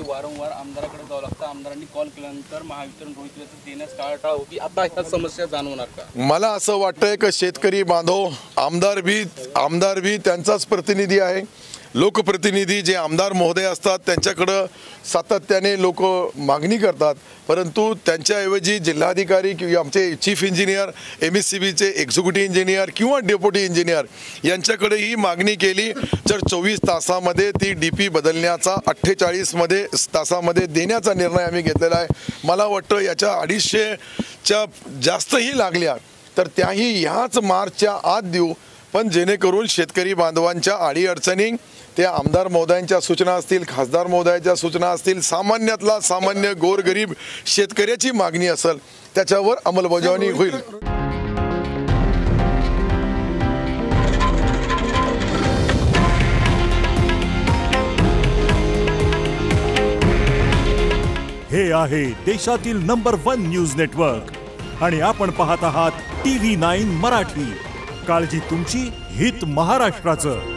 वारंवार आमदाराकडे जावं लागतं, आमदारांनी कॉल केल्यानंतर महावितरण रोहित देण्यास टाळाटाळ होती, आता ह्या समस्या जाणवणार का? मला असं वाटतंय की शेतकरी बांधव आमदार भी त्यांचाच प्रतिनिधी आहे। लोकप्रतिनिधी जे आमदार महोदय असतात त्यांच्याकडे सातत्याने लोक मागणी करतात, परंतु त्यांच्याऐवजी जिल्हाधिकारी किंवा आमचे चीफ इंजिनियर, MSCBचे एक्झिक्युटिव्ह इंजिनियर किंवा डेप्युटी इंजिनियर यांच्याकडे ही मागणी केली तर 24 तासामध्ये ती DP बदलण्याचा 48 तासामध्ये देण्याचा निर्णय आम्ही घेतलेला आहे। मला वाटतं याच्या 250च्या जास्तही लागल्या तर त्याही ह्याच मार्चच्या आत देऊ, पण जेणेकरून शेतकरी बांधवांच्या अडीअडचणी त्या आमदार महोदयांच्या सूचना असतील, खासदार महोदयांच्या सूचना असतील, सामान्यातला सामान्य गोरगरीब शेतकऱ्याची मागणी असेल त्याच्यावर अंमलबजावणी होईल। हे आहे देशातील नंबर 1 न्यूज नेटवर्क आणि आपण पाहत आहात TV9 मराठी। काळजी तुमची, हित महाराष्ट्राचं।